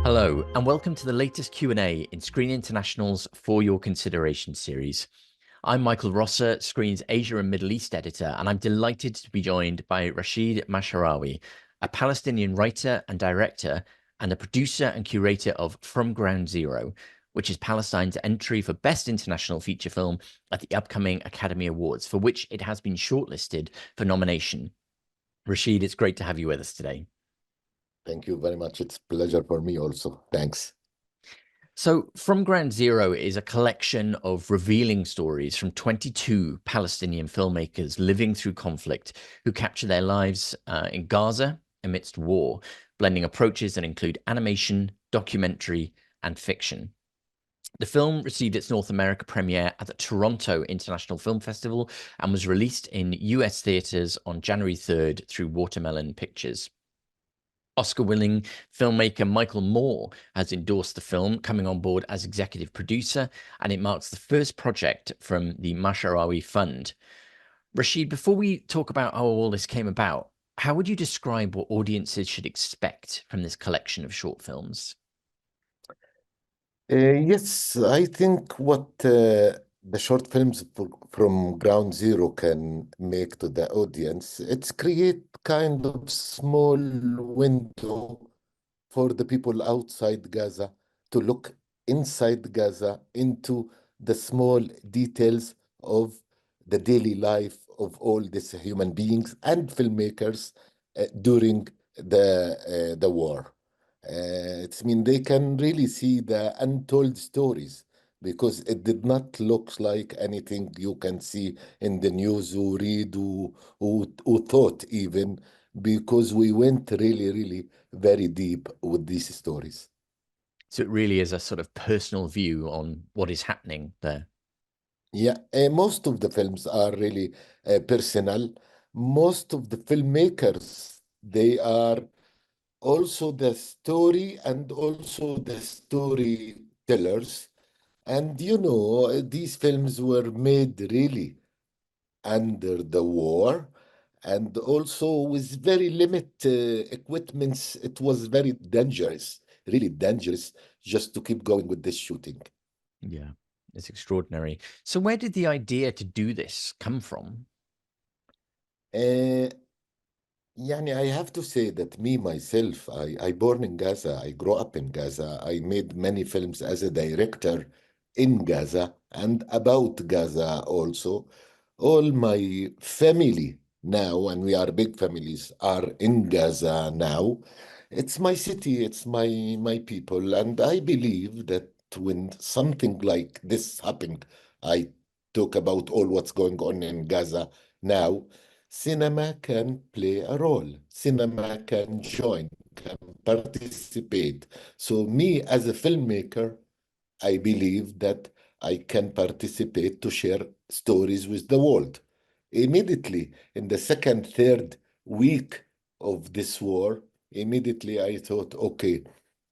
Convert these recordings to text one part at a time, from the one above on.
Hello, and welcome to the latest Q&A in Screen International's For Your Consideration series. I'm Michael Rosser, Screen's Asia and Middle East editor, and I'm delighted to be joined by Rashid Masharawi, a Palestinian writer and director, and a producer and curator of From Ground Zero, which is Palestine's entry for Best International Feature Film at the upcoming Academy Awards, for which it has been shortlisted for nomination. Rashid, it's great to have you with us today. Thank you very much. It's a pleasure for me also. Thanks. So, From Ground Zero is a collection of revealing stories from 22 Palestinian filmmakers living through conflict who capture their lives in Gaza amidst war, blending approaches that include animation, documentary, and fiction. The film received its North America premiere at the Toronto International Film Festival and was released in US theaters on January 3rd through Watermelon Pictures. Oscar-winning filmmaker Michael Moore has endorsed the film, coming on board as executive producer, and it marks the first project from the Masharawi Fund. Rashid, before we talk about how all this came about, how would you describe what audiences should expect from this collection of short films? Yes, I think what the short films from Ground Zero can make to the audience, it's create kind of small window for the people outside Gaza to look inside Gaza into the small details of the daily life of all these human beings and filmmakers during the war. It's mean they can really see the untold stories because it did not look like anything you can see in the news or read or thought even, because we went really very deep with these stories. So it really is a sort of personal view on what is happening there. Yeah, most of the films are really personal. Most of the filmmakers, they are also the story and also the storytellers. And these films were made really under the war and also with very limited equipments. It was very dangerous, really dangerous, just to keep going with this shooting. Yeah, it's extraordinary. So where did the idea to do this come from? Uh, I have to say that me myself, I born in Gaza. I grew up in Gaza. I made many films as a director in Gaza and about Gaza also. All my family now, and we are big families, are in Gaza now. It's my city, it's my people, and I believe that when something like this happened, I talk about all what's going on in Gaza now. Cinema can play a role. Cinema can join, can participate. So me as a filmmaker, I believe that I can participate to share stories with the world. Immediately in the second, third week of this war, immediately I thought, okay,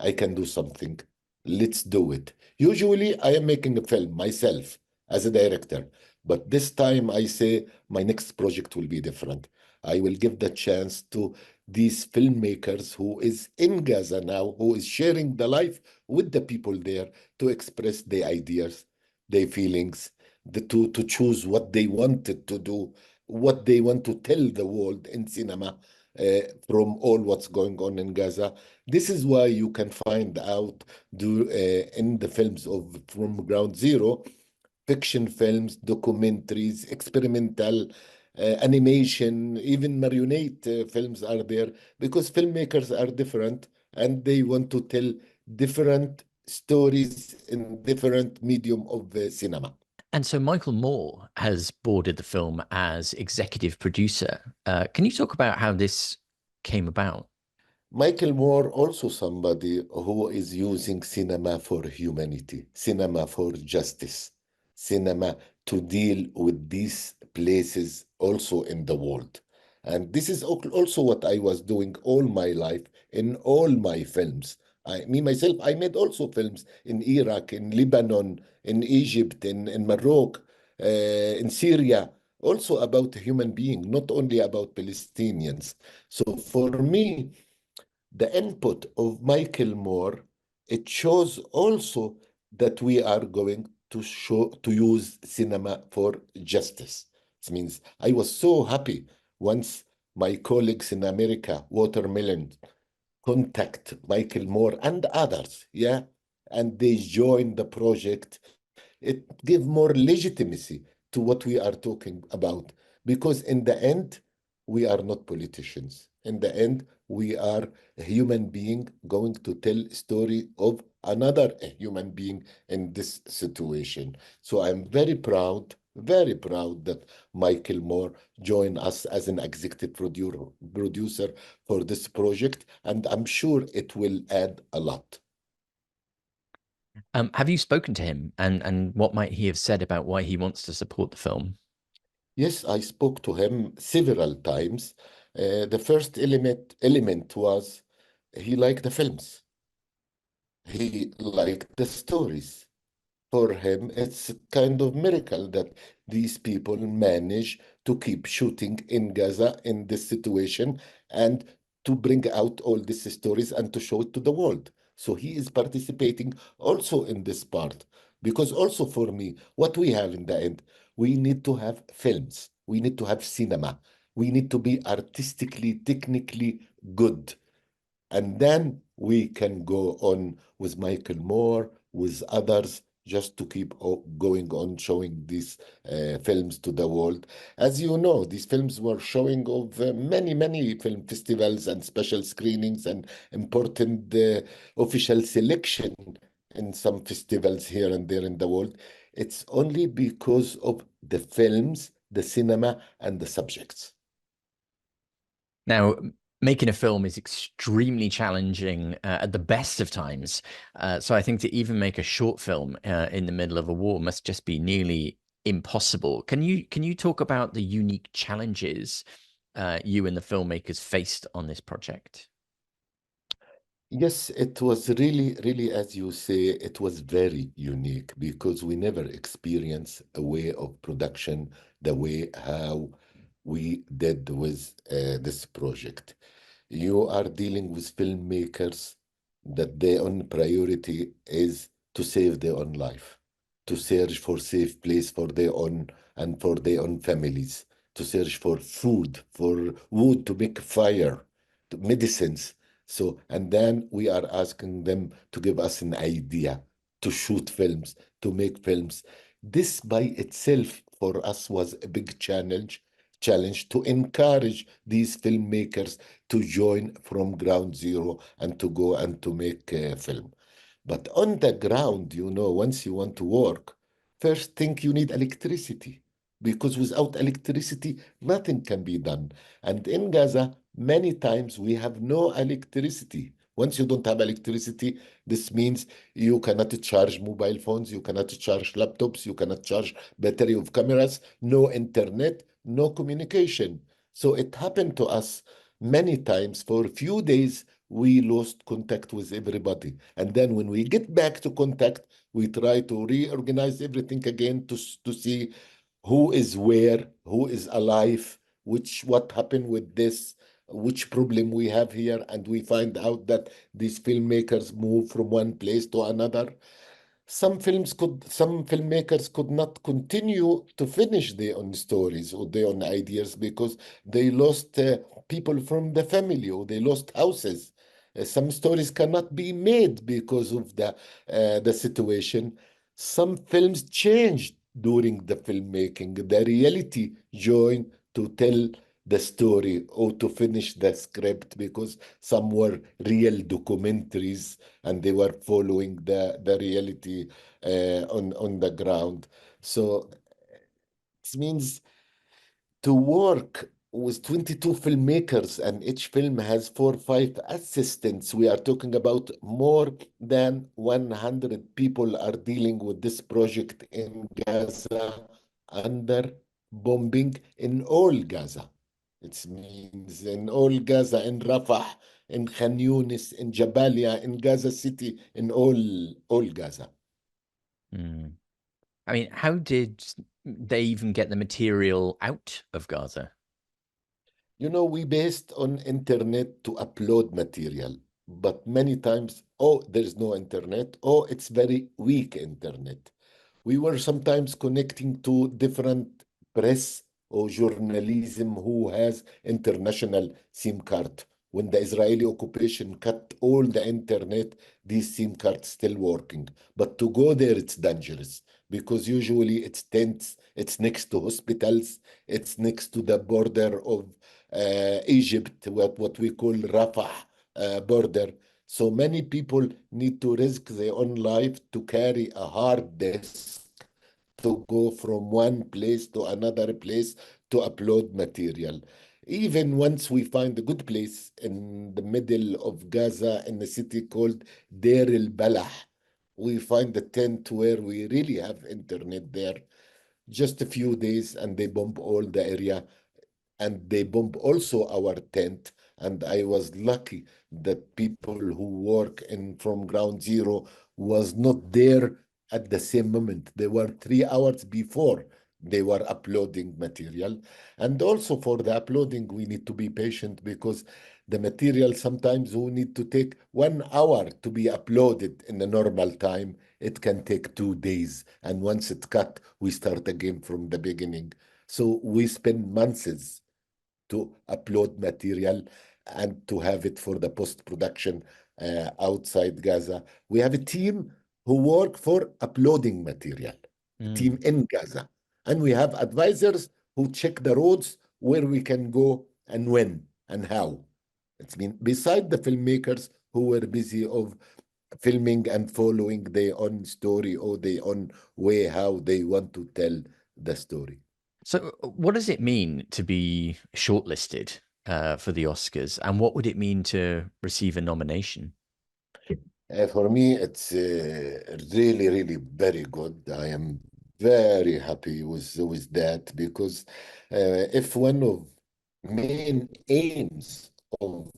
I can do something. Let's do it. Usually I am making a film myself as a director, but this time I say my next project will be different. I will give the chance to these filmmakers who is in Gaza now, who is sharing the life with the people there to express their ideas, their feelings, to choose what they wanted to do, what they want to tell the world in cinema from all what's going on in Gaza. This is why you can find out in the films of From Ground Zero, fiction films, documentaries, experimental animation, even marionette films are there because filmmakers are different and they want to tell different stories in different medium of cinema. And so Michael Moore has boarded the film as executive producer. Can you talk about how this came about? Michael Moore, also somebody who is using cinema for humanity, cinema for justice, cinema to deal with these places also in the world. And this is also what I was doing all my life in all my films. Me myself, I made also films in Iraq, in Lebanon, in Egypt, in Morocco, in Syria, also about human being, not only about Palestinians. So for me, the input of Michael Moore it shows also that we are going to use cinema for justice. It means I was so happy once my colleagues in America, Watermelon, contact Michael Moore and others, yeah, and they join the project. It gives more legitimacy to what we are talking about, because in the end, we are not politicians. In the end, we are a human being going to tell a story of another human being in this situation. So I'm very proud that Michael Moore joined us as an executive producer for this project, and I'm sure it will add a lot. Have you spoken to him, and what might he have said about why he wants to support the film? Yes, I spoke to him several times. The first element was he liked the films. He liked the stories. For him, it's a kind of miracle that these people manage to keep shooting in Gaza in this situation and to bring out all these stories and to show it to the world. So he is participating also in this part. Because also for me, what we have in the end, we need to have films, we need to have cinema, we need to be artistically, technically good, and then we can go on with Michael Moore, with others, just to keep going on showing these films to the world. As you know, these films were showing of many film festivals and special screenings and important official selection in some festivals here and there in the world. It's only because of the films, the cinema, and the subjects. Now, making a film is extremely challenging at the best of times. So I think to even make a short film in the middle of a war must just be nearly impossible. Can you talk about the unique challenges you and the filmmakers faced on this project? Yes, it was really, as you say, it was very unique because we never experienced a way of production the way how we did with this project. You are dealing with filmmakers that their own priority is to save their own life, to search for safe place for their own and for their own families, to search for food, for wood to make fire, to medicines. So, and then we are asking them to give us an idea to shoot films, to make films. This by itself for us was a big challenge to encourage these filmmakers to join from ground zero and to go and to make a film. But on the ground, once you want to work, first thing you need electricity, because without electricity, nothing can be done. And in Gaza, many times we have no electricity. Once you don't have electricity, this means you cannot charge mobile phones, you cannot charge laptops, you cannot charge battery of cameras, no internet, no communication. So it happened to us many times. For a few days, we lost contact with everybody. And then when we get back to contact, we try to reorganize everything again to see who is where, who is alive, what happened with this, which problem we have here, and we find out that these filmmakers move from one place to another. Some filmmakers could not continue to finish their own stories or their own ideas because they lost people from the family or they lost houses. Some stories cannot be made because of the situation. Some films changed during the filmmaking. The reality joined to tell the story or to finish the script because some were real documentaries and they were following the reality on the ground. So it means to work with 22 filmmakers and each film has 4 or 5 assistants. We are talking about more than 100 people are dealing with this project in Gaza under bombing in all Gaza. It means in all Gaza, in Rafah, in Khan Yunis, in Jabalia, in Gaza City, in all Gaza. Mm. I mean, how did they even get the material out of Gaza? We based on internet to upload material, but many times, oh, there's no internet, oh, it's very weak internet. We were sometimes connecting to different press or journalism who has international SIM card. When the Israeli occupation cut all the internet, these SIM cards still working. But to go there, it's dangerous because usually it's tents, it's next to hospitals, it's next to the border of Egypt, what we call Rafah border. So many people need to risk their own life to carry a hard disk to go from one place to another place to upload material. Even once we find a good place in the middle of Gaza in a city called Deir el-Balah, we find a tent where we really have internet there. Just a few days and they bomb all the area and they bomb also our tent. And I was lucky that people who work in from ground zero was not there at the same moment. They were 3 hours before they were uploading material. And also for the uploading, we need to be patient because the material sometimes we need to take 1 hour to be uploaded in the normal time. It can take 2 days. And once it's cut, we start again from the beginning. So we spend months to upload material and to have it for the post-production outside Gaza. We have a team who work for uploading material, a team in Gaza. And we have advisors who check the roads where we can go and when and how. It's been beside the filmmakers who were busy of filming and following their own story or their own way how they want to tell the story. So, what does it mean to be shortlisted for the Oscars, and what would it mean to receive a nomination? For me, it's really, really very good. I am very happy with that because if one of main aims of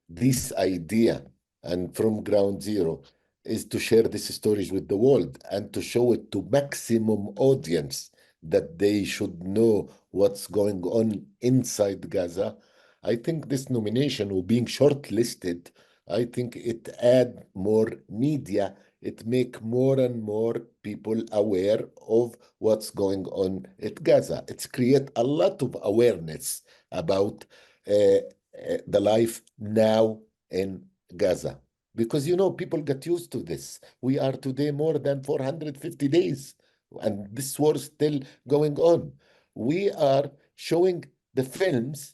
this idea and from ground zero is to share these stories with the world and to show it to maximum audience that they should know what's going on inside Gaza. I think this nomination or being shortlisted, I think it add more media, it make more and more people aware of what's going on at Gaza. It's create a lot of awareness about the life now in Gaza. Because, people get used to this. We are today more than 450 days, and this war is still going on. We are showing the films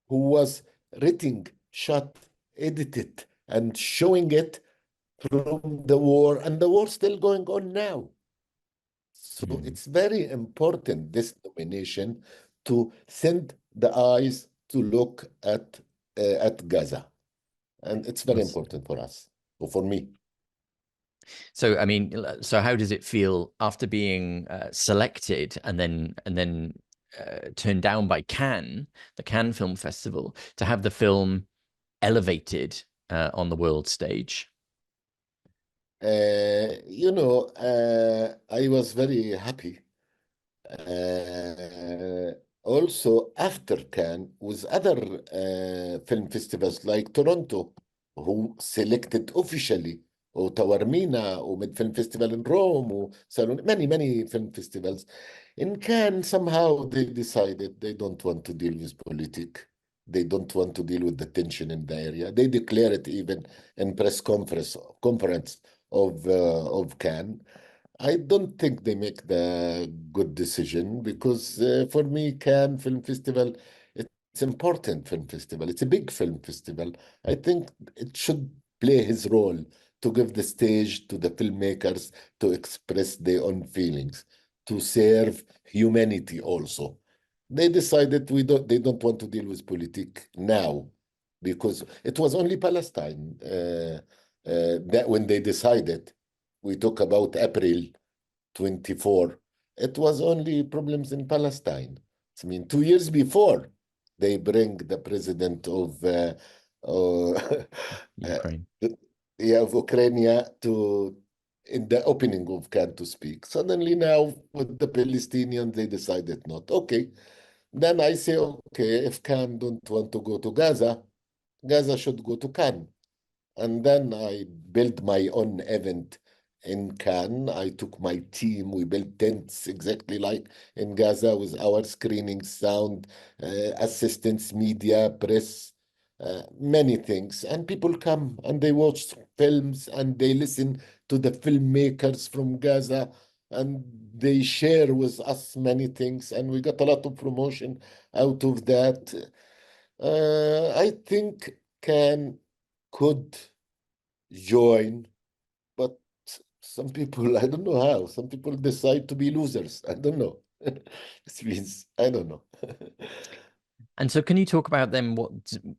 who was written, shot, edited, and showing it from the war, and the war still going on now. So it's very important, this nomination, to send the eyes to look at Gaza. And it's very important for us, or for me. So, I mean, so how does it feel after being selected and then turned down by Cannes, the Cannes Film Festival, to have the film elevated on the world stage? I was very happy. Also, after Cannes, with other film festivals like Toronto, who selected officially, or Taormina, or Mid Film Festival in Rome, or Salon, many, many film festivals. In Cannes, somehow they decided they don't want to deal with politics. They don't want to deal with the tension in the area. They declare it even in press conference of Cannes. I don't think they make the good decision because for me, Cannes Film Festival, it's important film festival. It's a big film festival. I think it should play his role to give the stage to the filmmakers to express their own feelings, to serve humanity also. They decided they don't want to deal with politics now because it was only Palestine that when they decided, we talk about April 24, it was only problems in Palestine. I mean, 2 years before, they bring the president of Ukraine. of Ukraine to in the opening of Cannes to speak. Suddenly now with the Palestinians, they decided not. Okay. Then I say, okay, if Cannes don't want to go to Gaza, Gaza should go to Cannes. And then I built my own event in Cannes. I took my team. We built tents exactly like in Gaza with our screening, sound, assistants, media, press, many things. And people come and they watch films and they listen to the filmmakers from Gaza and they share with us many things. And we got a lot of promotion out of that. I think can could join, but some people, I don't know how, some people decide to be losers. I don't know. This means, I don't know. And so, can you talk about then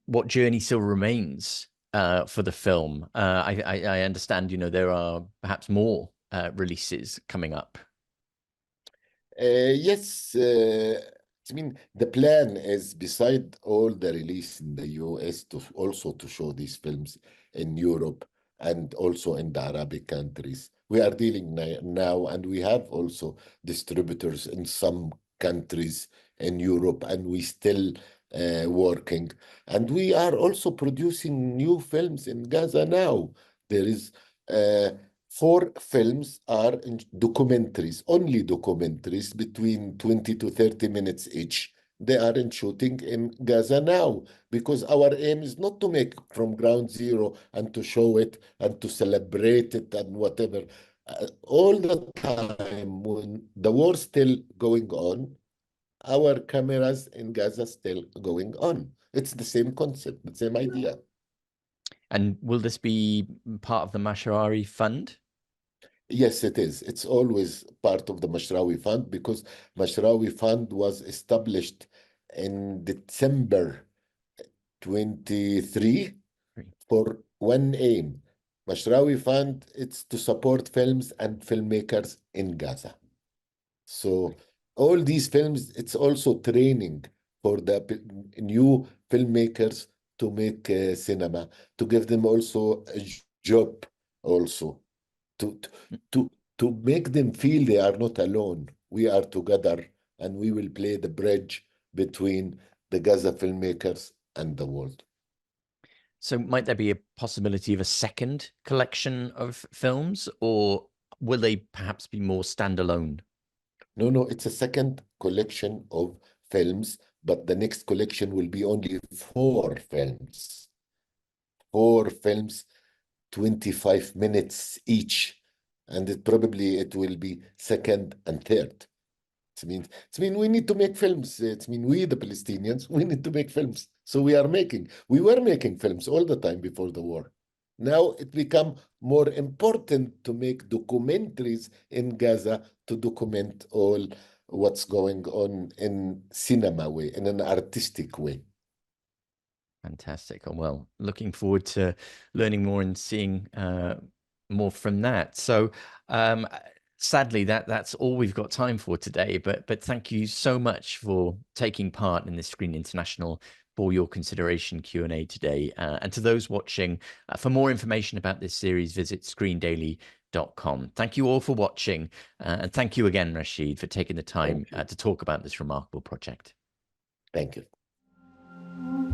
what journey still remains for the film? I understand, there are perhaps more releases coming up. Yes, I mean the plan is beside all the release in the US to also to show these films in Europe and also in the Arabic countries. We are dealing now, and we have also distributors in some countries in Europe, and we still working. And we are also producing new films in Gaza now. There is uh, four films are in documentaries, only documentaries between 20 to 30 minutes each. They are in shooting in Gaza now because our aim is not to make from ground zero and to show it and to celebrate it and whatever. All the time when the war still going on, our cameras in Gaza still going on. It's the same concept, the same idea. And will this be part of the Masharawi Fund? Yes, it is. It's always part of the Mashrawi Fund because Mashrawi Fund was established in December 23 for one aim. Mashrawi Fund, it's to support films and filmmakers in Gaza. So all these films, it's also training for the new filmmakers to make cinema, to give them also a job also to to to make them feel they are not alone. We are together, and we will play the bridge between the Gaza filmmakers and the world. So, might there be a possibility of a second collection of films, or will they perhaps be more standalone? No, no, it's a second collection of films, but the next collection will be only four films. Four films, 25 minutes each, and it will be second and third. It means we need to make films. It means we, the Palestinians, we need to make films. So we were making films all the time before the war. Now it become more important to make documentaries in Gaza to document all what's going on in cinema way, in an artistic way. Fantastic. Oh, well, looking forward to learning more and seeing more from that. So, um, sadly, that's all we've got time for today. But thank you so much for taking part in this Screen International for your consideration Q&A today. And to those watching, for more information about this series, visit screendaily.com. Thank you all for watching, and thank you again, Rashid, for taking the time to talk about this remarkable project. Thank you.